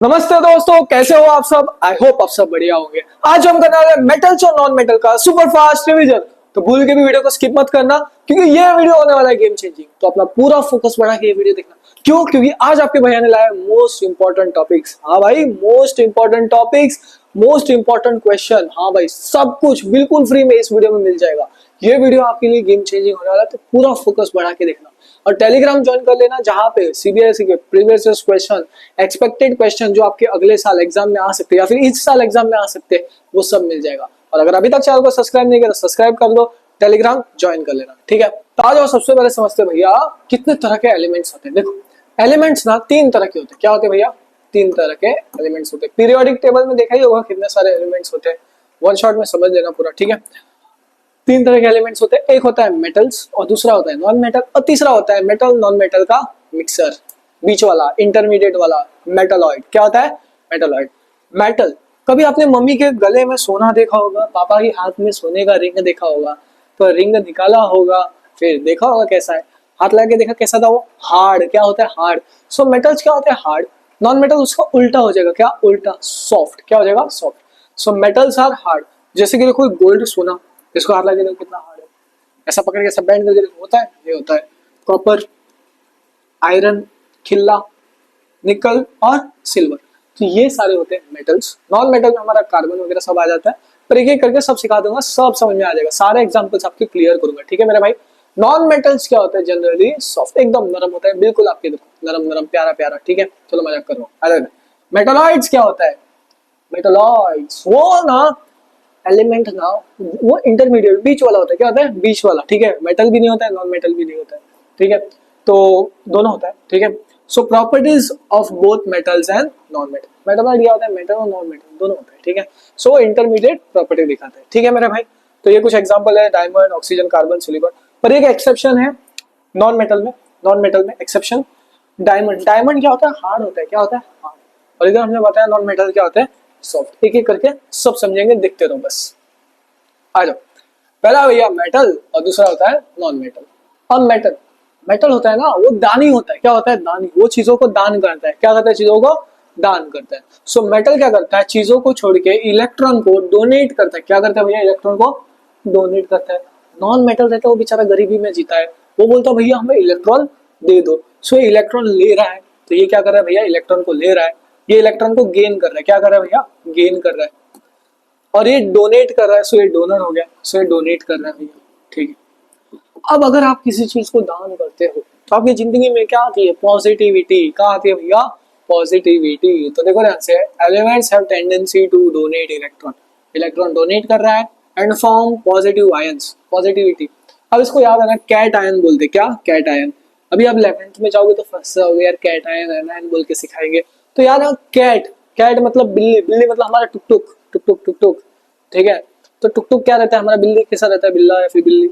नमस्ते दोस्तों, कैसे हो आप सब। आई होप आप सब बढ़िया होंगे। आज हम करने वाले मेटल्स और नॉन मेटल का सुपर फास्ट रिवीजन। तो भूल के भी वीडियो को स्किप मत करना, क्योंकि ये वीडियो होने वाला है गेम चेंजिंग। तो अपना पूरा फोकस बढ़ा के ये वीडियो देखना। क्यों? क्योंकि आज आपके भैया ने लाया मोस्ट इंपॉर्टेंट टॉपिक्स। हाँ भाई, most important topics, most important question. हाँ भाई, सब कुछ बिल्कुल फ्री में इस वीडियो में मिल जाएगा। ये वीडियो आपके लिए गेम चेंजिंग होने वाला है, तो पूरा फोकस बढ़ा के देखना। और टेलीग्राम ज्वाइन कर लेना, जहां पे सीबीएसई के प्रीवियस क्वेश्चन, एक्सपेक्टेड क्वेश्चन जो आपके अगले साल एग्जाम में आ सकते हैं या फिर इस साल एग्जाम में आ सकते हैं, वो सब मिल जाएगा। और अगर अभी तक चैनल को सब्सक्राइब नहीं किया तो सब्सक्राइब कर लो, टेलीग्राम ज्वाइन कर लेना, ठीक है। तो आ जाओ, सबसे पहले समझते भैया कितने तरह के एलिमेंट्स होते हैं। देखो, एलिमेंट्स ना तीन तरह के होते हैं। क्या होते हैं भैया? तीन तरह के एलिमेंट्स होते हैं। पीरियोडिक टेबल में देखा ही होगा कितने सारे एलिमेंट्स होते हैं। वन शॉट में समझ लेना पूरा, ठीक है। तीन तरह के एलिमेंट्स होते हैं। एक होता है मेटल्स, और दूसरा होता है नॉन मेटल, और तीसरा होता है मेटल नॉन मेटल का मिक्सर, बीच वाला, इंटरमीडिएट वाला, मेटलॉइड। क्या होता है? मेटलॉइड। मेटल, कभी आपने मम्मी के गले में सोना देखा होगा, पापा के हाथ में सोने का रिंग देखा होगा, तो रिंग निकाला होगा, फिर देखा होगा कैसा है, हाथ लगा के देखा कैसा था वो। हार्ड। क्या होता है? हार्ड। सो मेटल्स क्या होता है? हार्ड। नॉन मेटल उसका उल्टा हो जाएगा। क्या उल्टा? सॉफ्ट। क्या हो जाएगा? Soft. So metals are hard. जैसे कि देखो गोल्ड, सोना, इसको हाथ लगा के देखो कितना हार्ड है। ऐसा पकड़ के ऐसा बैंड करके देखो, होता है? ये होता है। कॉपर, आयरन, खिल्ला, निकल और सिल्वर। तो ये सारे होते हैं मेटल्स। नॉन मेटल में हमारा कार्बन वगैरह सब आ जाता है, पर एक एक करके सब सिखा दूंगा, सब समझ में आ जाएगा। सारे एग्जांपल्स आपके क्लियर करूंगा, ठीक है मेरे भाई। नॉन मेटल्स क्या होता है? जनरली सॉफ्ट, एकदम नरम होता है, बिल्कुल आपके देखो नरम नरम प्यारा प्यारा, ठीक है। चलो मजाक कर रहा हूँ। मेटलॉइड्स क्या होता है? मेटलॉइड्स वो ना एलिमेंट ना, वो इंटरमीडिएट बीच वाला होता है। क्या होता है? बीच वाला, ठीक है। मेटल भी नहीं होता है, नॉन मेटल भी नहीं होता है, ठीक है। तो दोनों होता है, ठीक है। So properties of both metals and non metal. Metal क्या होता है? मेटल और नॉन मेटल दोनों होता है, ठीक है। सो इंटरमीडिएट प्रॉपर्टी दिखाता है, ठीक है मेरे भाई। तो ये कुछ एग्जाम्पल है, डायमंड, ऑक्सीजन, कार्बन, सिलिकॉन। पर एक एक्सेप्शन है नॉन मेटल में। नॉन मेटल में एक्सेप्शन डायमंड। डायमंड क्या होता है? हार्ड होता है। क्या होता है? हार्ड। और इधर हमने बताया नॉन मेटल क्या होता है? सॉफ्ट। एक एक करके सब समझेंगे, देखते रहो बस। आ जाओ। पहला भैया मेटल, और दूसरा होता है नॉन मेटल। अब मेटल, मेटल होता है ना, वो दानी होता है। क्या होता है? दानी। वो चीजों को दान करता है। क्या करता है? चीजों को दान करता है। सो मेटल क्या करता है? चीजों को छोड़ के इलेक्ट्रॉन को डोनेट करता है। क्या करता है भैया? इलेक्ट्रॉन को डोनेट करता है। नॉन मेटल रहता है, वो बेचारा गरीबी में जीता है, वो बोलता है भैया हमें इलेक्ट्रॉन दे दो। सो इलेक्ट्रॉन ले रहा है, तो ये क्या कर रहा है भैया? इलेक्ट्रॉन को ले रहा है, ये इलेक्ट्रॉन को गेन कर रहा है। क्या कर रहा है भैया? गेन कर रहा है। और ये डोनेट कर रहा है, सो ये डोनर हो गया, सो ये डोनेट कर रहा है भैया, ठीक है। अब अगर आप किसी चीज को दान करते हो, तो आपकी जिंदगी में क्या आती है? पॉजिटिविटी। कहाँ आती है भैया? पॉजिटिविटी। तो देखो ध्यान से, elements have tendency to donate electron. Electron donate कर रहा है and form positive ions, positivity. अब इसको याद आना, कैट आयन बोलते। क्या? Cation. अभी आप 11th में जाओगे तो फर्स्ट यार कैट आयन एनायन बोल के सिखाएंगे, तो याद है कैट। कैट मतलब बिल्ली, बिल्ली मतलब हमारा टुक टुक, टुक टुक टुक टुक, ठीक है। तो टुक टुक क्या रहता है हमारा? बिल्ली कैसा रहता है? बिल्ला या फिर बिल्ली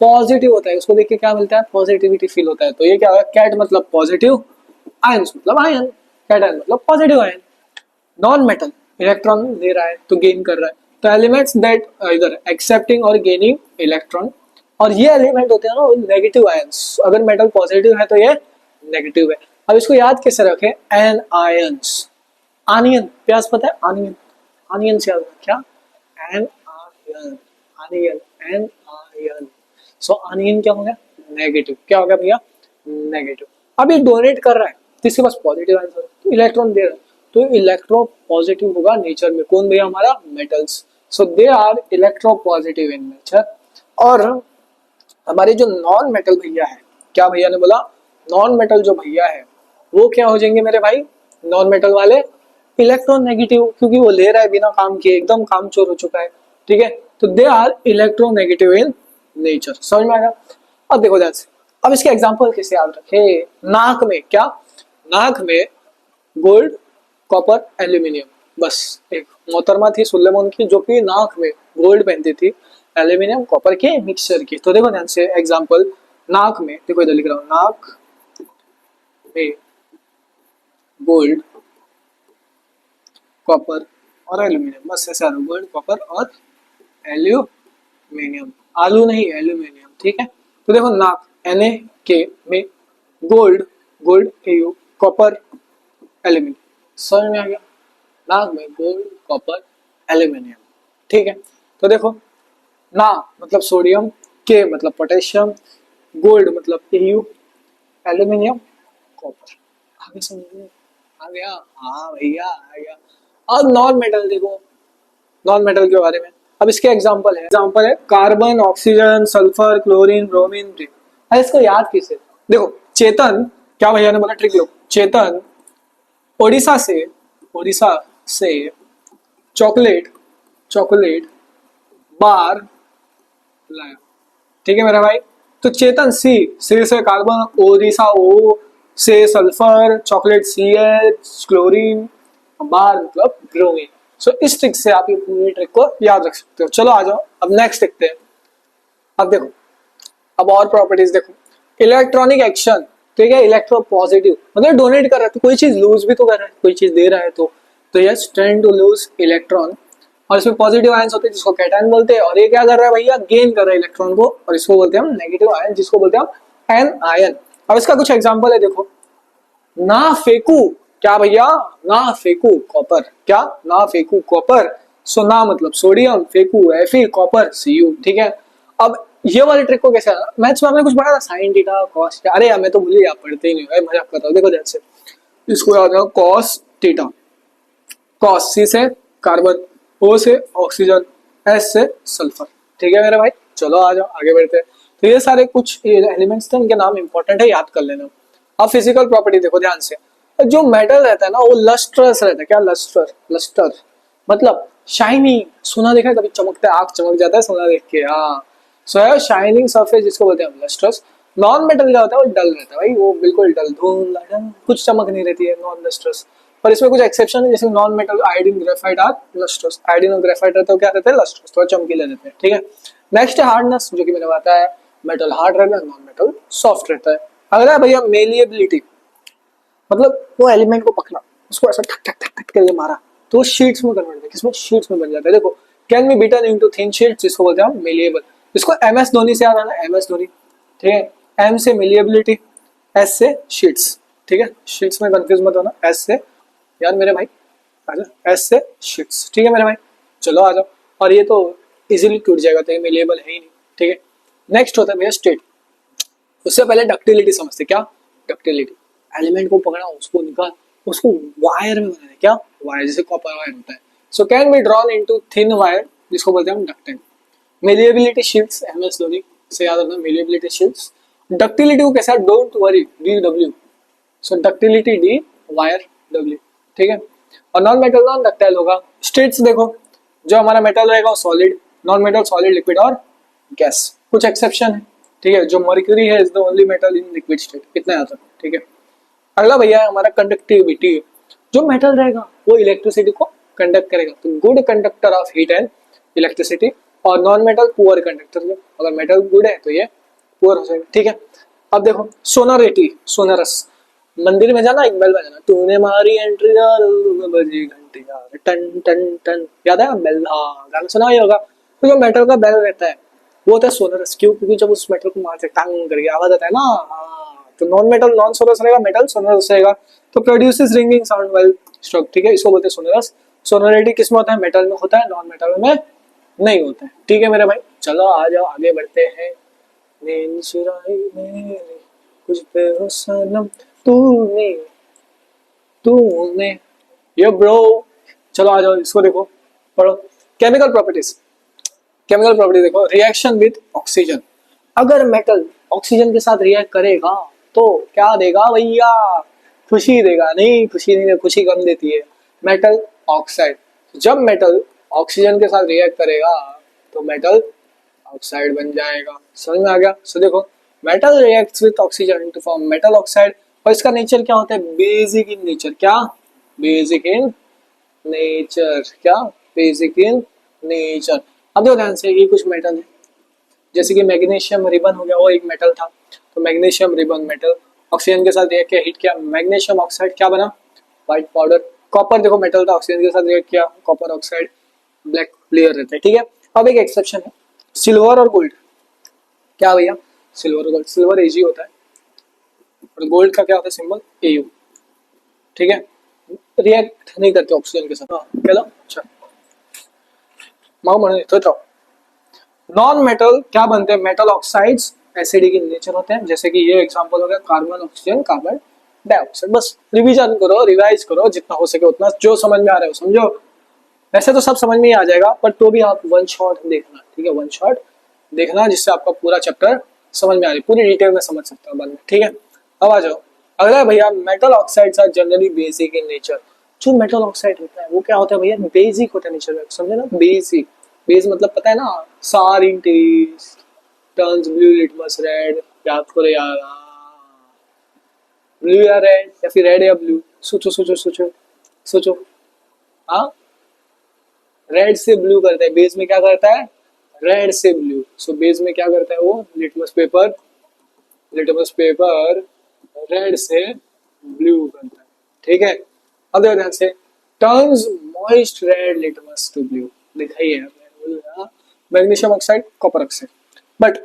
पॉजिटिव होता है, उसको देख के क्या मिलता है? पॉजिटिविटी फील होता है। तो ये क्या होगा? कैट मतलब पॉजिटिव, आयंस मतलब आयन, कैट आयन मतलब positive ion. Non metal, electron ले रहा है तो गेन कर रहा है। तो एलिमेंट्स दैट इधर एक्सेप्टिंग और गेनिंग इलेक्ट्रॉन, और ये एलिमेंट होते हैं ना नेगेटिव आयंस। अगर मेटल पॉजिटिव है तो ये नेगेटिव है। अब इसको याद कैसे रखें? N ions. आनियन, प्याज पता है? आनियन, आनियन से याद रखें। क्या? Anion, anion, anion. So anion क्या हो गया? नेगेटिव। क्या हो गया भैया? नेगेटिव। अब ये डोनेट कर रहा है, तो इसके पास पॉजिटिव आंसर, तो इलेक्ट्रॉन दे रहा है, तो इलेक्ट्रो पॉजिटिव होगा नेचर में। कौन भैया? हमारा metals. So they are electropositive in nature. और हमारे जो नॉन मेटल भैया है, क्या भैया ने बोला? नॉन मेटल जो भैया है वो क्या हो जाएंगे मेरे भाई? नॉन मेटल वाले इलेक्ट्रॉन नेगेटिव, क्योंकि वो ले रहा है बिना काम किए, एकदम कामचोर हो चुका है, ठीक है। तो they are electronegative in nature. समझ में आएगा? अब देखो ध्यान से, अब इसके एग्जांपल कैसे याद रखे? नाक में क्या? नाक में गोल्ड, कॉपर, एल्यूमिनियम। बस एक मोहतरमा थी सुलेमान की, जो कि नाक में गोल्ड पहनती थी, एल्यूमिनियम कॉपर के मिक्सचर की। तो देखो ध्यान से एग्जांपल, नाक में, देखो इधर लिख रहा हूँ, नाक में गोल्ड, कॉपर और एल्यूमिनियम। बस ऐसा, गोल्ड, कॉपर और एल्यूमिनियम, आलू नहीं एल्यूमिनियम, ठीक है। तो देखो नाक, Na के में gold, gold AU, copper, aluminium. समझ में आ गया? नाक में गोल्ड, कॉपर, एल्यूमिनियम। ठीक है, तो देखो ना मतलब सोडियम, के मतलब पोटेशियम, गोल्ड मतलब Au, एल्यूमिनियम, कॉपर। आगे समझ में आ गया? हाँ भैया आ गया। अब नॉन मेटल देखो, नॉन मेटल के बारे में। अब इसके एग्जांपल है carbon, oxygen, sulphur, chlorine, bromine, brick. अरे इसको याद कैसे? देखो चेतन, क्या भैया ने बोला ट्रिक लो, चेतन उड़ीसा से, उड़ीसा से चॉकलेट, चॉकलेट बार लाया। ठीक है मेरा भाई, तो चेतन सी, सी से कार्बन, ओडिशा ओ, से सल्फर, चॉकलेट CH, क्लोरीन, बार मतलब ब्रोमीन। सो इस ट्रिक से आप ये पूरी ट्रिक को याद रख सकते हो। चलो आ जाओ अब नेक्स्ट देखते हैं। अब देखो, अब और प्रॉपर्टीज देखो। इलेक्ट्रॉनिक एक्शन, ठीक है, इलेक्ट्रो पॉजिटिव मतलब डोनेट कर रहा है तो कोई चीज लूज भी तो कर रहा है, कोई चीज दे रहा है तो yes tend to lose electron. और इसमें पॉजिटिव आयंस होते हैं जिसको कैटायन बोलते हैं, और ये क्या कर रहा है भैया, गेन कर रहा है इलेक्ट्रॉन को, और इसको बोलते हैं हम नेगेटिव आयन, जिसको बोलते हैं हम एन आयन। अब इसका कुछ एग्जांपल है देखो, ना फेंकू, क्या भैया, ना फेंकू कॉपर, क्या, ना फेंकू कॉपर। सो ना मतलब सोडियम, फेंकू Fe, कॉपर Cu। ठीक है, अब ये वाले ट्रिक को कैसे, मैथ्स में आपने कुछ पढ़ा था साइन थीटा कॉस, अरे यार मैं तो भूल गया, आप पढ़ते ही नहीं हो, मजाक कर रहा हूँ। देखो ध्यान से, इसको याद रखो, कॉस थीटा, कॉस सी से कार्बन, ओ से ऑक्सीजन, एस से सल्फर। ठीक है मेरे भाई, चलो आ जाओ आगे बढ़ते हैं। तो ये सारे कुछ एलिमेंट्स थे, इनके नाम इंपॉर्टेंट है, याद कर लेना। अब फिजिकल प्रॉपर्टी देखो ध्यान से, जो मेटल रहता है ना वो लस्ट्रस रहता है। क्या लस्टर, लस्टर मतलब शाइनिंग, सोना देखा है कभी, चमकता है, आंख चमक जाता है सोना देख के, हाँ। सो है शाइनिंग सरफेस, जिसको बोलते हैं हम लस्ट्रस। नॉन मेटल क्या होता है, वो डल रहता है भाई, वो बिल्कुल डल, धुंधला डल, कुछ चमक नहीं रहती है नॉन लस्ट्रस। पर इसमें कुछ एक्सेप्शन है, जैसे non metal iodine, graphite are lustrous. Iodine और ग्रेफाइट रहते हो क्या रहते हैं, लस्ट्रस, थोड़ा चमकीले रहते हैं। ठीक है, नेक्स्ट है हार्डनेस, जो कि मैंने बताया, मेटल हार्ड रहता है, नॉन मेटल सॉफ्ट रहता है। अगला है भैया मेलिएबिलिटी, मतलब वो एलिमेंट को पकड़ा, उसको ऐसा ठक ठक ठक ठक करके मारा तो शीट्स में कन्वर्ट है, किसमें, शीट्स में बन जाता है। देखो can be beaten into thin sheets, जिसको बोलते हैं हम मेलिएबल। इसको MS धोनी से याद आना, MS धोनी। ठीक है, M से मेलिएबिलिटी, S से शीट्स। ठीक है, शीट्स में कंफ्यूज मत होना, S से यार मेरे भाई आजा, S से शीट्स। ठीक है मेरे भाई, चलो आ जाओ। और ये तो इजीली टूट जाएगा, तो ये मेलिएबल है ही नहीं। ठीक है, नेक्स्ट होता है भैया स्टेट। उससे पहले डक्टिलिटी समझते, क्या डक्टिलिटी, एलिमेंट को पकड़ा, उसको निकाल, उसको वायर में बनाना, क्या वायर, जैसे कॉपर वायर होता है। So can be drawn into thin wire, जिसको बोलते हैं हम डक्टेंट। मेलिएबिलिटी शीट्स, MS धोनी से याद रखना, मेलिएबिलिटी शीट्स। डक्टिलिटी को कैसा, don't worry, DW। So ductility D, wire W। ठीक है, और नॉन मेटल नॉन डक्टाइल होगा। स्टेट्स देखो, जो हमारा मेटल रहेगा वो solid, non metal solid, liquid और गैस। कुछ एक्सेप्शन है, ठीक है, जो मर्क्यूरी है is the only metal in liquid state, इतना याद रखो। ठीक है, अगला भैया है हमारा कंडक्टिविटी। जो मेटल रहेगा वो इलेक्ट्रिसिटी को कंडक्ट करेगा, तो good conductor of heat and electricity. और नॉन मेटल पुअर कंडक्टर, अगर मेटल गुड है तो ये पुअर हो जाएगा। ठीक है, अब देखो सोनोरिटी, सोनरस, मंदिर में जाना एक बेल बजाना, तूने मारी एंट्री बजी घंटी यार, टन टन टन, याद है बेल, हाँ गाना सुना ही होगा। तो जो मेटल का बेल रहता है वो होता है सोनरस, क्यों, क्योंकि जब उस मेटल को मारते टंग करके आवाज आता है ना, हाँ। तो नॉन मेटल नॉन सोनरस रहेगा, मेटल सोनरस रहेगा, तो produces ringing sound well struck. ठीक है, इसको बोलते हैं सोनरस। सोनोरिटी किस में होता है, मेटल में होता है, नॉन मेटल में नहीं होता है। ठीक है मेरे भाई, चलो आ जाओ आगे बढ़ते हैं। नींद चुराई मेरी कुछ पे हो सनम, तूने तूने, यो ब्रो। चलो आ जाओ, इसको देखो, पढ़ो। केमिकल प्रॉपर्टीज, केमिकल प्रॉपर्टी देखो, रिएक्शन विद ऑक्सीजन। अगर मेटल ऑक्सीजन के साथ रिएक्ट करेगा तो क्या देगा भैया, खुशी देगा, नहीं खुशी नहीं, खुशी कम देती है मेटल ऑक्साइड। जब मेटल ऑक्सीजन के साथ रिएक्ट करेगा तो मेटल ऑक्साइड बन जाएगा। समझ में आ गया? सो देखो, metal reacts with oxygen to form metal oxide, और इसका नेचर क्या होता है, बेसिक इन नेचर। क्या बेसिक इन नेचर, क्या बेसिक इन नेचर। अब देखो ध्यान से, ये कुछ मेटल है, जैसे कि मैग्नीशियम रिबन हो गया, वो एक मेटल था, तो मैग्नीशियम रिबन मेटल, ऑक्सीजन के साथ रिएक्ट किया, हीट किया, मैग्नीशियम ऑक्साइड क्या बना, व्हाइट पाउडर। कॉपर देखो मेटल था, ऑक्सीजन के साथ रिएक्ट किया, कॉपर ऑक्साइड, ब्लैक लेयर रहता है। ठीक है, अब एक एक्सेप्शन है, सिल्वर और गोल्ड। क्या भैया, सिल्वर और गोल्ड, सिल्वर Ag होता है और गोल्ड का क्या होता है सिंबल, Au। ठीक है, रिएक्ट नहीं करते ऑक्सीजन के साथ। केलं अच्छा मग म्हणून येतोय तो नॉन मेटल क्या बनते हैं metal oxides acidic in nature होते हैं जैसे कि ये एग्जांपल हो गया कार्बन ऑक्सीजन कार्बन डाइऑक्साइड। बस रिवीजन करो रिवाइज करो जितना हो सके उतना जो समझ में आ रहा है समझो। वैसे तो सब समझ में ही आ जाएगा पर तो भी आप वन शॉट देखना ठीक है वन शॉट देखना जिससे आपका पूरा चैप्टर समझ में आ रही पूरी डिटेल में समझ सकते हो बाद में ठीक है। अब आ जाओ अगला भैया metal oxides are generally basic in nature. जो मेटल ऑक्साइड होता है वो क्या होता है भैया बेसिक होता है नेचर में समझे ना बेसिक बेस मतलब पता है ना sir in test turns blue litmus red याद करो यार ब्लू या रेड या फिर रेड या ब्लू सोचो सोचो सोचो सोचो हाँ रेड से ब्लू करता है बेस में क्या करता है रेड से ब्लू सो बेस में क्या करता है वो लिटमस पेपर रेड से ब्लू करता है ठीक है। अब देखो ध्यान से turns moist red litmus to blue लिखा ही है magnesium oxide copper oxide but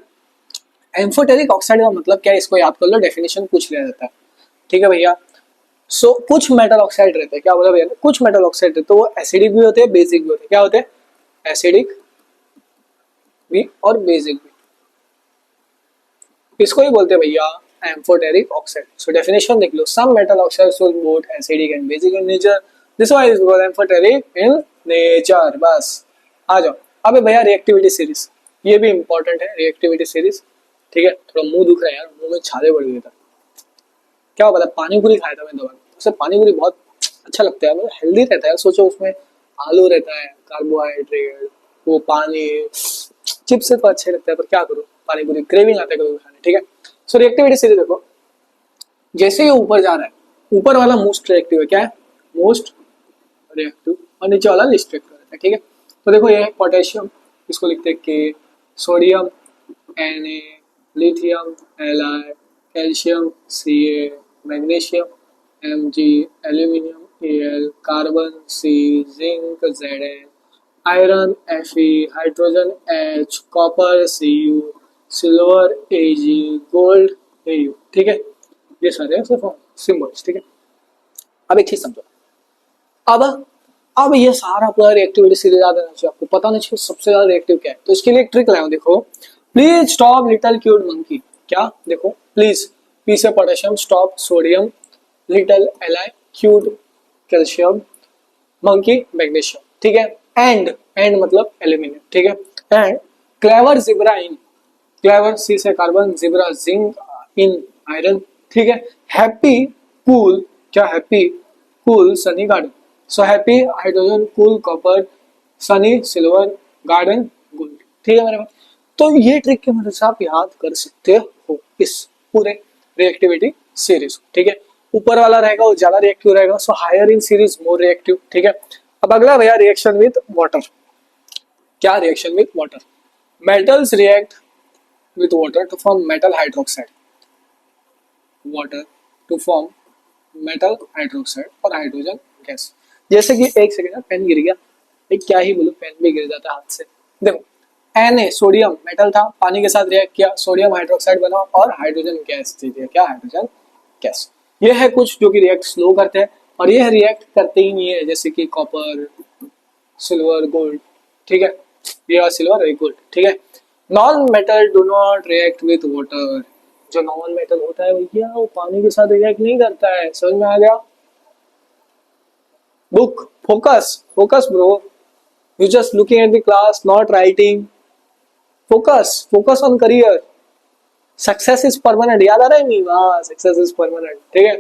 amphoteric oxide का मतलब क्या है इसको याद कर लो डेफिनेशन पूछ लिया जाता है ठीक है भैया। सो कुछ मेटल ऑक्साइड रहते हैं क्या बोला भैया कुछ मेटल ऑक्साइड रहते हैं वो एसिडिक भी होते हैं बेसिक भी होते हैं क्या होते हैं एसिडिक भी और बेसिक भी इसको ही बोलते हैं भैया एम्फोटेरिक ऑक्साइड। सो डेफिनेशन देख लो some metal oxides are both acidic and basic in nature this why is called amphoteric in nature. बस आ जाओ अबे भैया रिएक्टिविटी सीरीज ये भी इंपॉर्टेंट है रिएक्टिविटी सीरीज ठीक है। थोड़ा मुंह दुख रहा है यार मुंह में छाले पड़ गए था क्या पता पानी पूरी खाया था मैं दवा उससे पानी पूरी बहुत अच्छा लगता है मतलब हेल्दी रहता है सोचो उसमें आलू रहता है कार्बोहाइड्रेट वो पानी चिप्स से तो अच्छे लगता है पर क्या करूँ पानी पूरी क्रेविंग आता है कभी खाने ठीक है। सो रिएक्टिविटी सीरीज देखो जैसे ही ऊपर जा रहा है ऊपर वाला मोस्ट रिएक्टिव है क्या है मोस्ट रिएक्टिव और नीचे वाला लिस्ट रिएक्टिव रहता है ठीक है। तो देखो ये पोटेशियम इसको लिखते हैं के sodium Na lithium Li calcium Ca magnesium Mg aluminium Al carbon C zinc Zn iron Fe hydrogen H copper Cu silver Ag gold Au ठीक है। ये सारे सिंबल्स ठीक है। अब एक चीज समझो अब ये सारा पूरा रिएक्टिविटी सीरीज याद रहना चाहिए आपको पता नहीं चाहिए सबसे ज्यादा रिएक्टिव क्या है। तो इसके लिए एक ट्रिक लाया देखो please stop little cute monkey क्या देखो प्लीज पी से potassium stop sodium little Li cute calcium monkey magnesium ठीक है। एंड मतलब एल्यूमिनियम ठीक है। And clever zebra in clever C से carbon zebra zinc in iron ठीक है। हैप्पी कूल क्या happy cool sunny garden so happy hydrogen cool copper sunny silver garden gold ठीक है मेरे पास। तो ये ट्रिक की मदद से आप याद कर सकते हो इस पूरे रिएक्टिविटी सीरीज ठीक है। ऊपर वाला रहेगा वो ज्यादा रिएक्टिव रहेगा so higher in series more reactive ठीक है। अब अगला भैया रिएक्शन विद वाटर क्या reaction with water metals react with water to form metal hydroxide water to form metal hydroxide और हाइड्रोजन गैस। जैसे कि एक सेकेंड पेन गिर गया एक क्या ही बोलो पेन भी गिर जाता है हाथ से। देखो Na सोडियम मेटल था पानी के साथ रिएक्ट किया सोडियम हाइड्रोक्साइड बना और हाइड्रोजन गैस दे दिया क्या हाइड्रोजन गैस। ये है कुछ जो कि रिएक्ट स्लो करते हैं और ये रिएक्ट करते ही नहीं है जैसे कि कॉपर सिल्वर गोल्ड ठीक है। ये सिल्वर है गोल्ड ठीक है। Non metal do not react with water जो नॉन मेटल होता है भैया वो पानी के साथ रिएक्ट नहीं करता है समझ में आ गया। Book focus bro you just looking at the class not writing focus on career success is permanent याद आ रहा है नहीं वाह success is permanent ठीक है।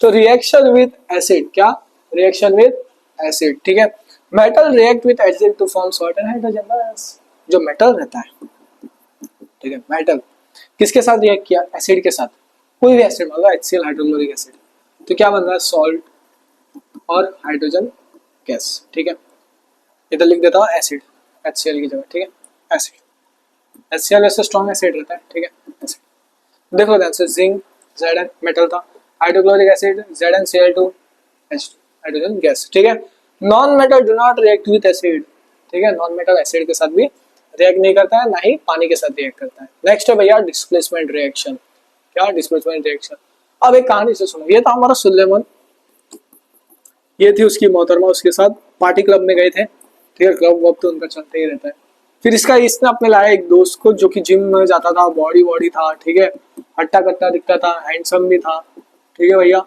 तो रिएक्शन विद एसिड क्या रिएक्शन विद एसिड ठीक है। Metal react with acid to form salt and hydrogen बस जो मेटल रहता है ठीक है। मेटल किसके साथ रिएक्ट किया एसिड के साथ कोई भी एसिड मान लो HCl हाइड्रोक्लोरिक एसिड तो क्या बन रहा है सॉल्ट और हाइड्रोजन गैस ठीक है। इधर लिख देता हूँ एसिड HCl की जगह ठीक है एसिड HCl वैसे स्ट्रॉन्ग एसिड रहता है ठीक है एसिड। देखो ध्यान से जिंक Zn मेटल था hydrochloric acid ZnCl2 hydrogen gas ठीक है। Non metal do not react with acid ठीक है। नॉन मेटल एसिड के साथ भी रिएक्ट नहीं करता है ना ही पानी के साथ रिएक्ट करता है। नेक्स्ट है भैया डिस्प्लेसमेंट रिएक्शन क्या डिस्प्लेसमेंट रिएक्शन। अब एक कहानी से सुनो ये था हमारा सुलेमान ये थी उसकी मोहतरमा, उसके साथ पार्टी क्लब में गए थे, ठीक है, क्लब वब तो उनका चलते ही रहता है। फिर इसने अपने लाया एक दोस्त को जो कि जिम में जाता था, बॉडी बॉडी था, ठीक है, हट्टा कट्टा दिखता था, हैंडसम भी था, ठीक है भैया।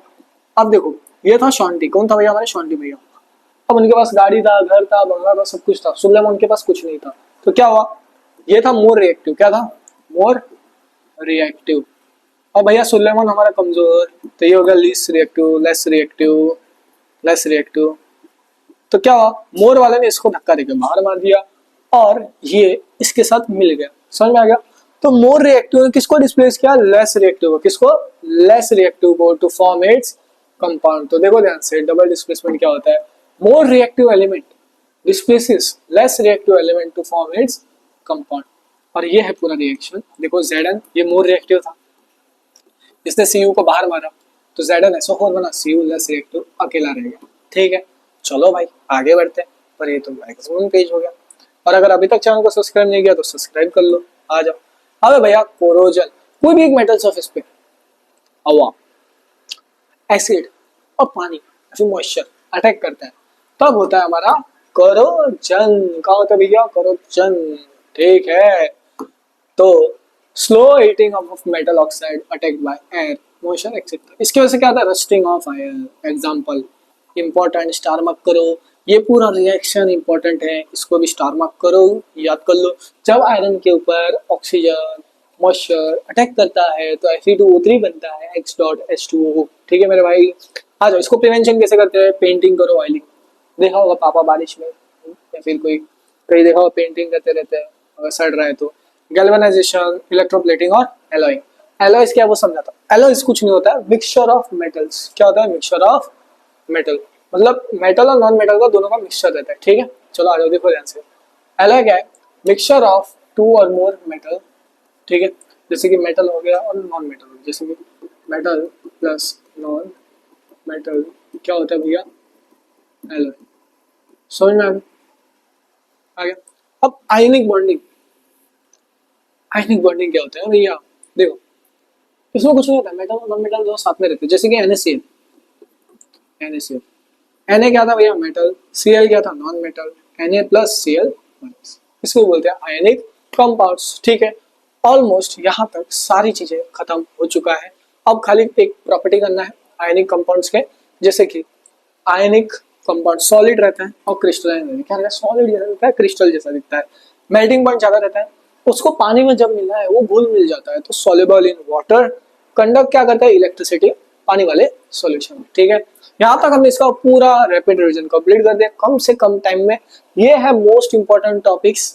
अब देखो ये था शॉन्टी, कौन था भैया, हमारे शॉन्टी भैया। अब उनके पास गाड़ी था, घर था, बंगला था, सब कुछ था। सुलेमान उनके पास कुछ नहीं था। तो क्या हुआ, ये था मोर रिएक्टिव, क्या था, मोर रिएक्टिव। अब भैया सुलेमान हमारा कमजोर, तो ये होगा lease reactive, less reactive, less reactive. तो क्या हुआ, मोर वाले ने इसको धक्का देकर बाहर मार दिया और ये इसके साथ मिल गया, समझ में आ गया। तो मोर रिएक्टिव ने किसको डिस्प्लेस किया, लेस रिएक्टिव को, किसको, लेस रिएक्टिव को, टू फॉर्म इट्स कंपाउंड। तो देखो ध्यान से, डबल डिस्प्लेसमेंट क्या होता है, more reactive element displaces less reactive element to form its compound. और ये है पूरा रिएक्शन। देखो Zn ये मोर रिएक्टिव था, इसने Cu को बाहर मारा, तो ZnSO4 बना, Cu लेस रिएक्टिव अकेला रह गया, ठीक है। चलो भाई आगे बढ़ते हैं, पर ये तो मैक्सिमम पेज हो गया। और अगर अभी तक चैनल को सब्सक्राइब नहीं किया तो सब्सक्राइब कर लो, आ जाओ। अबे भैया कोरोजन, कोई भी एक मेटल सरफेस पे हवा, एसिड और पानी या फिर मॉइस्चर अटैक करता है, तब होता है हमारा कोरोजन। क्या होता है भैया, कोरोजन, ठीक है। तो slow heating of metal oxide attacked by air, motion etcetera, इसकी वजह से क्या होता है, rusting of iron. Example important, star mark करो, ये पूरा रिएक्शन इंपॉर्टेंट है, इसको भी स्टार मार्क करो, याद कर लो। जब आयरन के ऊपर ऑक्सीजन मॉइस्चर अटैक करता है तो Fe2O3 बनता है, X डॉट H2O, ठीक है मेरे भाई। आ जाओ, इसको प्रिवेंशन कैसे करते हैं, पेंटिंग करो, ऑयलिंग। देखा होगा पापा बारिश में या फिर कोई कहीं देखा होगा पेंटिंग करते रहते हैं, अगर सड़ रहा है तो। गैल्वेनाइजेशन, इलेक्ट्रोप्लेटिंग और एलॉइंग। एलॉयज क्या है वो समझाता हूँ। एलॉयज कुछ नहीं होता है, मिक्सचर ऑफ मेटल्स। क्या होता है, मिक्सचर ऑफ मेटल, मतलब मेटल और नॉन मेटल का दोनों का मिक्सचर रहता है, ठीक है। चलो आ जाओ, देखो ध्यान से। एलॉय क्या है, मिक्सचर ऑफ टू और मोर मेटल, ठीक है। जैसे कि मेटल हो गया और नॉन मेटल हो गया, जैसे कि मेटल प्लस नॉन मेटल, क्या होता है भैया, एलॉय। समझ में आ गया। अब आयनिक बॉन्डिंग, आयनिक बॉन्डिंग क्या होता है भैया, देखो इसमें कुछ नहीं होता, मेटल और नॉन मेटल दोनों साथ में रहते हैं। जैसे कि NaCl, NaCl, Na क्या था भैया, मेटल, Cl क्या था, non metal, Na plus Cl minus, इसको बोलते हैं आयनिक कंपाउंड्स, ठीक है। ऑलमोस्ट यहाँ तक सारी चीजें खत्म हो चुका है। अब खाली एक प्रॉपर्टी करना है आयनिक कंपाउंड्स के, जैसे कि आयनिक कंपाउंड सॉलिड रहता है और क्रिस्टलाइन रहता है। क्या रहता है, सॉलिड जैसा दिखता है, क्रिस्टल जैसा दिखता है, मेल्टिंग पॉइंट ज्यादा रहता है। उसको पानी में जब मिलना है वो घुल मिल जाता है, तो सॉल्युबल इन वाटर, कंडक्ट क्या करता है, इलेक्ट्रिसिटी पानी वाले सॉल्यूशन में, ठीक है। यहाँ तक हमने इसका पूरा रैपिड रिवीजन कंप्लीट कर दिया कम से कम टाइम में। ये है मोस्ट इंपॉर्टेंट टॉपिक्स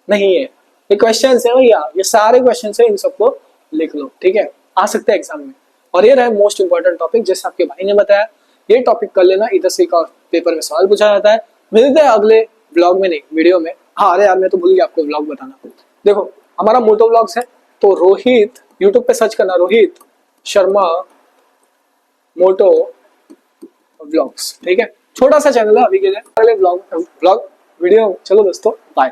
नहीं है, ये क्वेश्चन है भैया, ये सारे क्वेश्चन है, इन सबको लिख लो, ठीक है, आ सकते हैं एग्जाम में। और ये रहे मोस्ट इंपॉर्टेंट टॉपिक, जैसे आपके भाई ने बताया, ये टॉपिक कर लेना, इधर से का पेपर में सवाल पूछा जाता है। मिलते हैं अगले ब्लॉग में, नहीं वीडियो में। हाँ अरे यार मैं तो भूल गया आपको ब्लॉग बताना। देखो हमारा मोटो ब्लॉग्स है, तो रोहित यूट्यूब पे सर्च करना, रोहित शर्मा मोटो ब्लॉग्स, ठीक है। छोटा सा चैनल है अभी के लिए, अगले ब्लॉग वीडियो। चलो दोस्तों बाय।